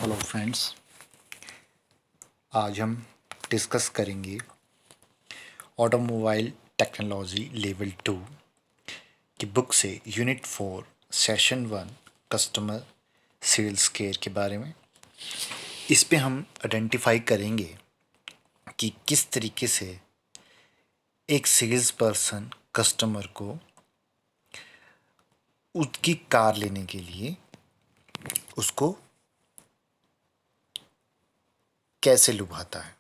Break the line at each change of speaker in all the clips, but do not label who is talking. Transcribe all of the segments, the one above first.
Hello friends, आज हम discuss करेंगे ऑटोमोबाइल टेक्नोलॉजी लेवल 2 की बुक से unit 4 session 1 customer sales care के बारे में। इस पे हम आइडेंटिफाई करेंगे कि किस तरीके से एक सेल्स पर्सन कस्टमर को उसकी कार लेने के लिए उसको कैसे लुभाता है।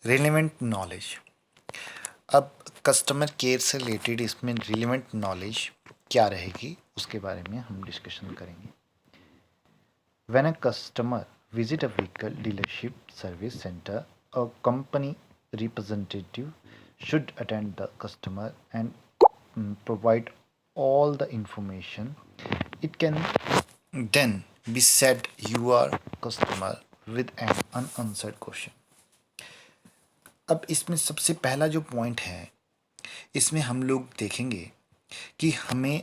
Relevant knowledge. अब कस्टमर केयर से रिलेटेड इसमें रिलेवेंट नॉलेज क्या रहेगी उसके बारे में हम डिस्कशन करेंगे। When a customer visit a vehicle dealership, service center, a company representative should attend the customer and provide all the information. It can then be said you are customer with an unanswered question. अब इसमें सबसे पहला जो point है, इसमें हम लोग देखेंगे कि हमें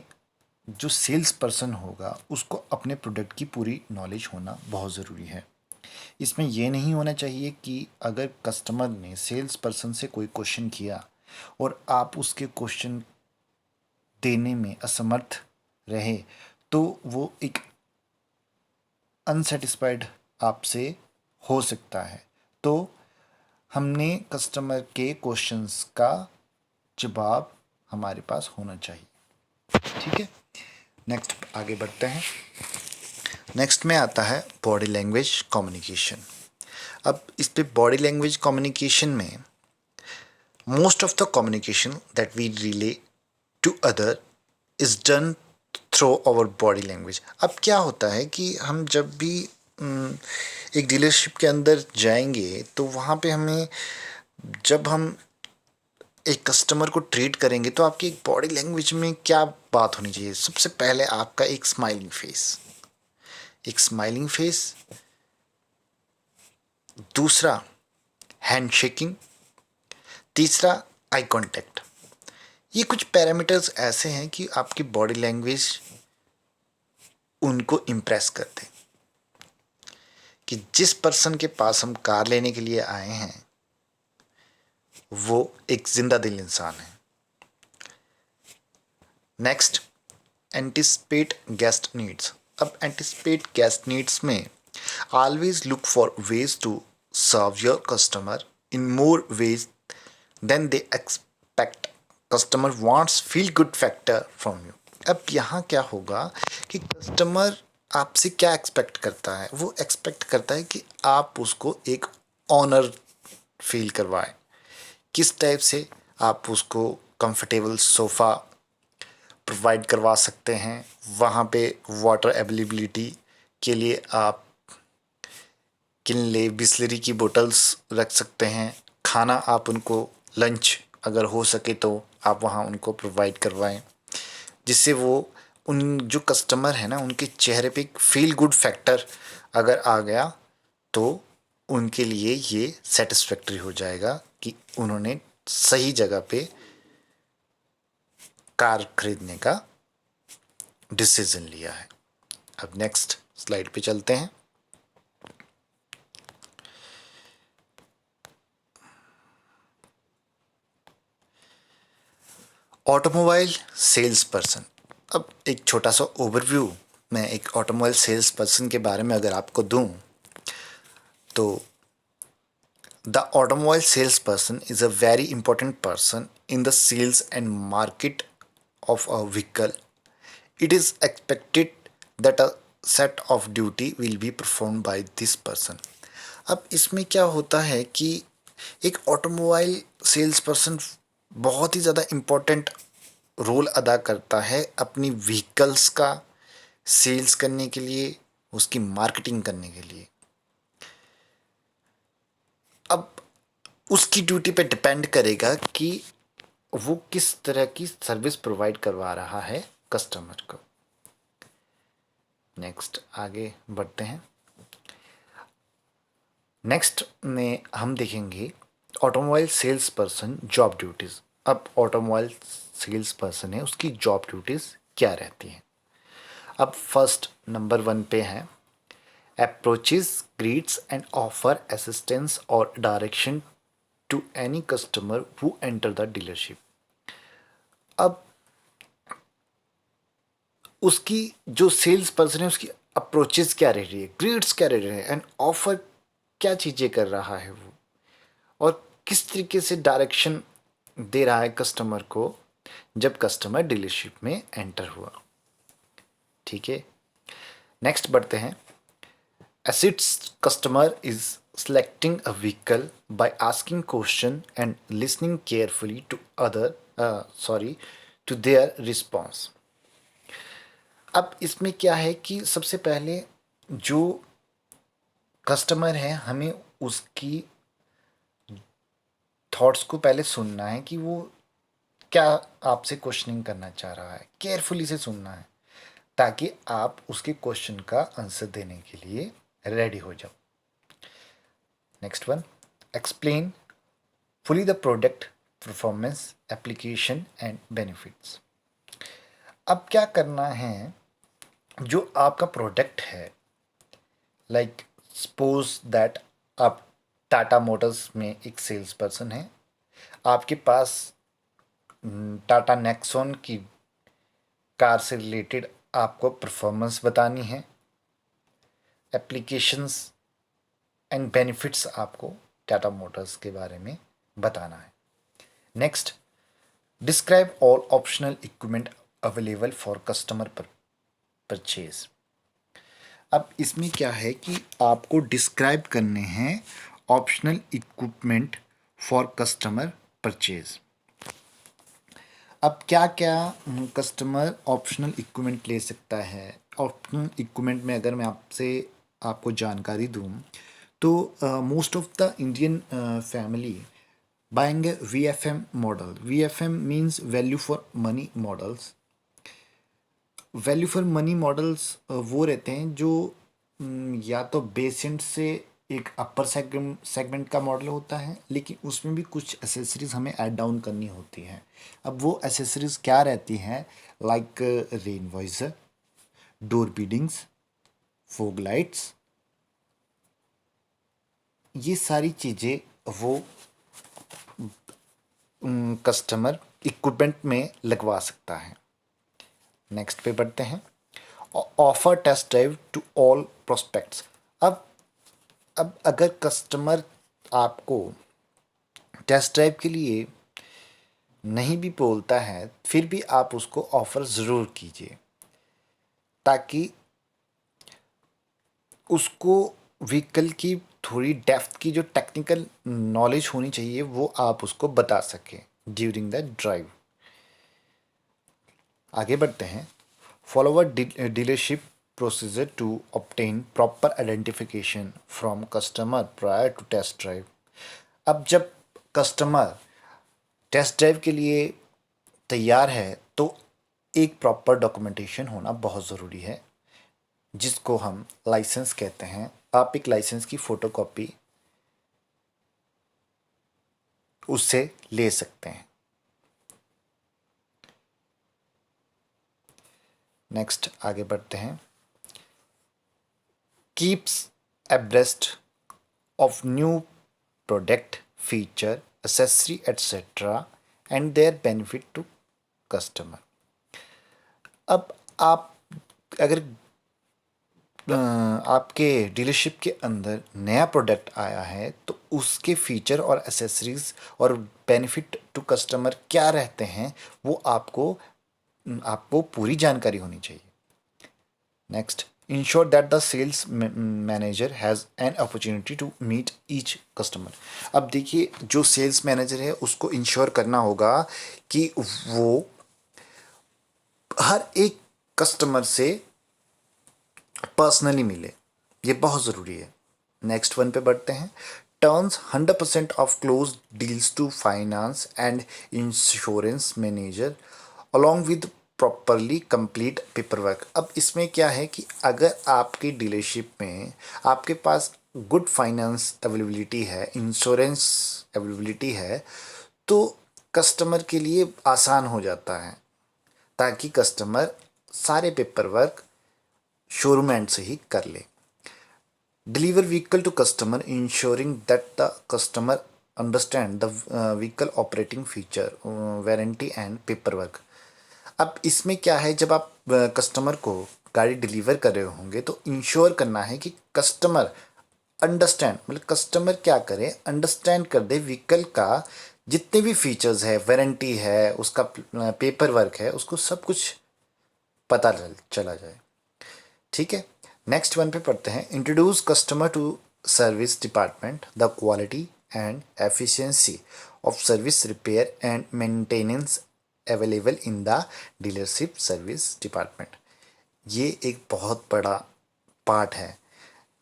जो सेल्स पर्सन होगा उसको अपने प्रोडक्ट की पूरी नॉलेज होना बहुत ज़रूरी है। इसमें यह नहीं होना चाहिए कि अगर कस्टमर ने सेल्स पर्सन से कोई क्वेश्चन किया और आप उसके क्वेश्चन देने में असमर्थ रहे तो वो एक अनसेटिस्फाइड आपसे हो सकता है। तो हमने कस्टमर के क्वेश्चंस का जवाब हमारे पास होना चाहिए। ठीक है, नेक्स्ट आगे बढ़ते हैं। नेक्स्ट में आता है बॉडी लैंग्वेज कम्युनिकेशन। अब इस पे बॉडी लैंग्वेज कम्युनिकेशन में most of the communication that we relay to other is done through our body language. अब क्या होता है कि हम जब भी एक डीलरशिप के अंदर जाएंगे तो वहाँ पे हमें जब हम एक कस्टमर को ट्रीट करेंगे तो आपकी एक बॉडी लैंग्वेज में क्या बात होनी चाहिए। सबसे पहले आपका एक स्माइलिंग फेस, दूसरा हैंड शेकिंग, तीसरा आई कांटेक्ट। ये कुछ पैरामीटर्स ऐसे हैं कि आपकी बॉडी लैंग्वेज उनको इम्प्रेस करते हैं कि जिस पर्सन के पास हम कार लेने के लिए आए हैं वो एक जिंदा दिल इंसान है। Next, anticipate guest needs. अब एंटिसिपेट गेस्ट नीड्स में always look for ways to serve your customer in more ways than they expect. Customer wants feel good factor from you. अब यहाँ क्या होगा कि कस्टमर आपसे क्या एक्सपेक्ट करता है। वो एक्सपेक्ट करता है कि आप उसको एक ऑनर फील करवाएं। किस टाइप से आप उसको कंफर्टेबल सोफ़ा प्रोवाइड करवा सकते हैं, वहाँ पे वाटर अवेलेबिलिटी के लिए आप किनले बिस्लरी की बोतल्स रख सकते हैं। खाना आप उनको लंच अगर हो सके तो आप वहाँ उनको प्रोवाइड करवाएं, जिससे वो उन जो कस्टमर है ना उनके चेहरे पे एक फील गुड फैक्टर अगर आ गया तो उनके लिए ये सेटिस्फैक्ट्री हो जाएगा कि उन्होंने सही जगह पे कार खरीदने का डिसीजन लिया है। अब नेक्स्ट स्लाइड पे चलते हैं। Automobile sales person. अब एक छोटा सा ओवरव्यू मैं एक ऑटोमोबाइल सेल्स पर्सन के बारे में अगर आपको दूं तो the automobile sales person is a very important person in the sales and market of a vehicle. It is expected that a set of duty will be perform by this person. अब इसमें क्या होता है कि एक automobile sales person बहुत ही ज़्यादा important role अदा करता है अपनी व्हीकल्स का सेल्स करने के लिए, उसकी मार्केटिंग करने के लिए। अब उसकी ड्यूटी पे डिपेंड करेगा कि वो किस तरह की सर्विस प्रोवाइड करवा रहा है कस्टमर को। नेक्स्ट आगे बढ़ते हैं। नेक्स्ट में हम देखेंगे automobile sales person job duties. अब ऑटोमोबाइल सेल्स पर्सन है उसकी जॉब ड्यूटीज़ क्या रहती हैं। अब फर्स्ट नंबर 1 पे है, approaches, greets and offer assistance or direction to any customer who enter the dealership. अब उसकी जो सेल्स पर्सन है उसकी अप्रोचेस क्या रह रही है, ग्रीट्स क्या रह रहे हैं एंड ऑफर क्या चीज़ें कर रहा है वो, और किस तरीके से डायरेक्शन दे रहा है कस्टमर को जब कस्टमर डीलरशिप में एंटर हुआ। ठीक है, नेक्स्ट बढ़ते हैं। Assists customer is selecting a vehicle by asking question and listening carefully to to their response. अब इसमें क्या है कि सबसे पहले जो कस्टमर है हमें उसकी थॉट्स को पहले सुनना है कि वो क्या आपसे क्वेश्चनिंग करना चाह रहा है, केयरफुली से सुनना है ताकि आप उसके क्वेश्चन का आंसर देने के लिए रेडी हो जाओ। Next one, explain fully the product, performance, application and benefits. अब क्या करना है, जो आपका प्रोडक्ट है, लाइक सपोज दैट आप टाटा मोटर्स में एक सेल्स पर्सन है, आपके पास टाटा नेक्सॉन की कार से रिलेटेड आपको परफॉर्मेंस बतानी है, एप्लीकेशंस एंड बेनिफिट्स आपको टाटा मोटर्स के बारे में बताना है। Next, describe all optional equipment available for customer purchase. अब इसमें क्या है कि आपको डिस्क्राइब करने हैं optional equipment for customer purchase. अब क्या क्या कस्टमर ऑप्शनल इक्विपमेंट ले सकता है। ऑप्शनल इक्विपमेंट में अगर मैं आपको जानकारी दूं तो most of the Indian family buying a VFM model. VFM means value for money models. Value for money models वो रहते हैं जो या तो बेसेंट से एक अपर सेगमेंट का मॉडल होता है, लेकिन उसमें भी कुछ एसेसरीज हमें ऐड डाउन करनी होती हैं। अब वो एसेसरीज क्या रहती हैं, like rain Voyager, door beadings, fog lights, ये सारी चीज़ें वो कस्टमर इक्विपमेंट में लगवा सकता है। नेक्स्ट पे बढ़ते हैं, offer test drive to all prospects. अब अगर कस्टमर आपको टेस्ट ड्राइव के लिए नहीं भी बोलता है, फिर भी आप उसको ऑफर ज़रूर कीजिए ताकि उसको व्हीकल की थोड़ी डेप्थ की जो टेक्निकल नॉलेज होनी चाहिए वो आप उसको बता सकें ड्यूरिंग द ड्राइव। आगे बढ़ते हैं, follow a dealership procedure to obtain proper identification from customer prior to test drive. अब जब कस्टमर टेस्ट ड्राइव के लिए तैयार है तो एक प्रॉपर डॉक्यूमेंटेशन होना बहुत ज़रूरी है, जिसको हम लाइसेंस कहते हैं। आप एक लाइसेंस की फ़ोटोकॉपी उससे ले सकते हैं। नेक्स्ट आगे बढ़ते हैं, keeps abreast of new product, feature, accessory etcetera and their benefit to customer. अब आप अगर आपके डीलरशिप के अंदर नया प्रोडक्ट आया है तो उसके फीचर और एसेसरीज और बेनिफिट टू कस्टमर क्या रहते हैं वो आपको पूरी जानकारी होनी चाहिए। Next, ensure that the sales manager has an opportunity to meet each customer. अब देखिए, जो सेल्स मैनेजर है उसको इंश्योर करना होगा कि वो हर एक कस्टमर से पर्सनली मिले, ये बहुत ज़रूरी है। नेक्स्ट वन पे बढ़ते हैं, turns 100% of close deals to finance and insurance manager along with properly complete paperwork. अब इसमें क्या है कि अगर आपकी डीलरशिप में आपके पास गुड फाइनेंस अवेलेबिलिटी है, इंश्योरेंस अवेलेबिलिटी है, तो कस्टमर के लिए आसान हो जाता है ताकि कस्टमर सारे पेपर वर्क शोरूम एंड से ही कर ले। Deliver vehicle to customer ensuring that the customer understand the vehicle operating feature, warranty and paperwork. अब इसमें क्या है, जब आप कस्टमर को गाड़ी डिलीवर कर रहे होंगे तो इंश्योर करना है कि कस्टमर अंडरस्टैंड, मतलब कस्टमर क्या करे, अंडरस्टैंड कर दे व्हीकल का जितने भी फीचर्स है, वारंटी है, उसका पेपर वर्क है, उसको सब कुछ पता चला जाए। ठीक है, नेक्स्ट वन पे पढ़ते हैं। Introduce customer to service department, the quality and efficiency of service repair and maintenance available in the dealership service department. ये एक बहुत बड़ा पार्ट है।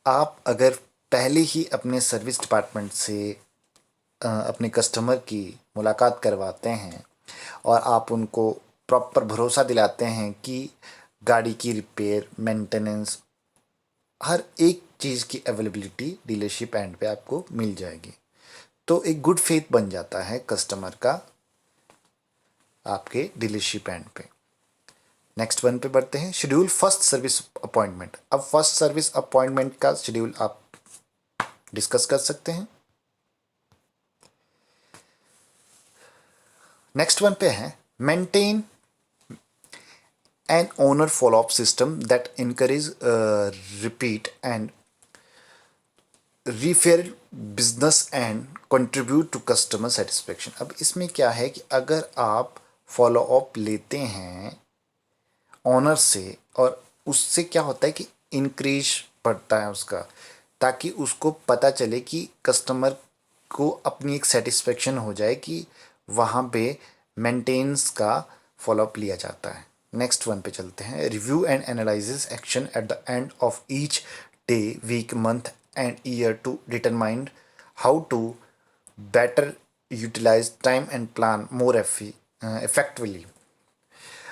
आप अगर पहले ही अपने सर्विस डिपार्टमेंट से अपने कस्टमर की मुलाकात करवाते हैं और आप उनको प्रॉपर भरोसा दिलाते हैं कि गाड़ी की रिपेयर, मेंटेनेंस, हर एक चीज़ की अवेलेबिलिटी डीलरशिप एंड पे आपको मिल जाएगी, तो एक गुड फेथ बन जाता है कस्टमर का आपके डीलरशिप एंड पे। नेक्स्ट वन पे बढ़ते हैं। Schedule first service appointment. अब फर्स्ट सर्विस अपॉइंटमेंट का शेड्यूल आप डिस्कस कर सकते हैं। नेक्स्ट वन पे है maintain an owner follow up system that encourage repeat and referral business and contribute to customer satisfaction. अब इसमें क्या है कि अगर आप फॉलो अप लेते हैं ऑनर से, और उससे क्या होता है कि इंक्रीज बढ़ता है उसका, ताकि उसको पता चले कि कस्टमर को अपनी एक सेटिस्फेक्शन हो जाए कि वहाँ पे मेंटेनेंस का फॉलोअप लिया जाता है। नेक्स्ट वन पे चलते हैं। Review and analysis action at the end of each day, week, month and year to determine how to better utilise time and plan more effectively.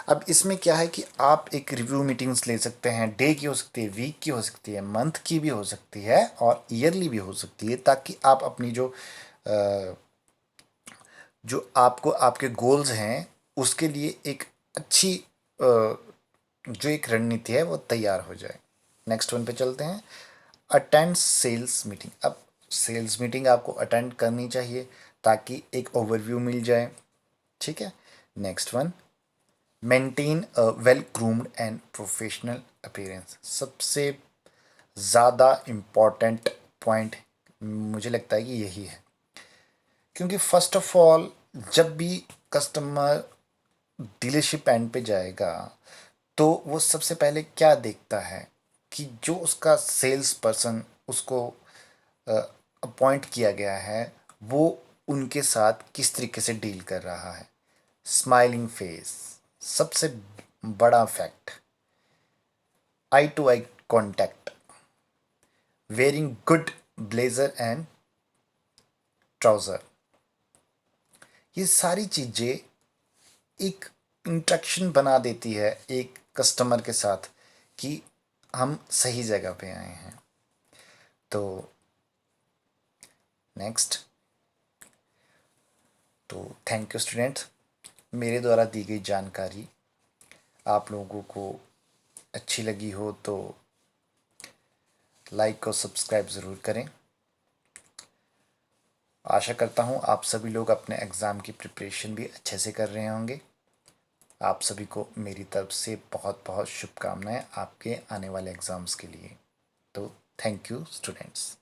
अब इसमें क्या है कि आप एक रिव्यू मीटिंग्स ले सकते हैं, डे की हो सकती है, वीक की हो सकती है, मंथ की भी हो सकती है और ईयरली भी हो सकती है, ताकि आप अपनी जो आपको आपके गोल्स हैं उसके लिए एक अच्छी जो एक रणनीति है वो तैयार हो जाए। नेक्स्ट वन पे चलते हैं। Attend sales meeting. अब सेल्स मीटिंग आपको अटेंड करनी चाहिए ताकि एक ओवरव्यू मिल जाए। ठीक है, next one, maintain a well groomed and professional appearance. सबसे ज़्यादा इम्पॉर्टेंट पॉइंट मुझे लगता है कि यही है, क्योंकि फर्स्ट ऑफ ऑल जब भी कस्टमर डीलरशिप एंड पे जाएगा तो वो सबसे पहले क्या देखता है कि जो उसका सेल्स पर्सन उसको अपॉइंट किया गया है वो उनके साथ किस तरीके से डील कर रहा है। स्माइलिंग फेस सबसे बड़ा fact, eye to eye contact, wearing good blazer and trouser, ये सारी चीज़ें एक इंट्रैक्शन बना देती है एक कस्टमर के साथ कि हम सही जगह पे आए हैं। तो नेक्स्ट, तो थैंक यू स्टूडेंट्स। मेरे द्वारा दी गई जानकारी आप लोगों को अच्छी लगी हो तो लाइक और सब्सक्राइब ज़रूर करें। आशा करता हूँ आप सभी लोग अपने एग्ज़ाम की प्रिपरेशन भी अच्छे से कर रहे होंगे। आप सभी को मेरी तरफ से बहुत बहुत शुभकामनाएं आपके आने वाले एग्ज़ाम्स के लिए। तो थैंक यू स्टूडेंट्स।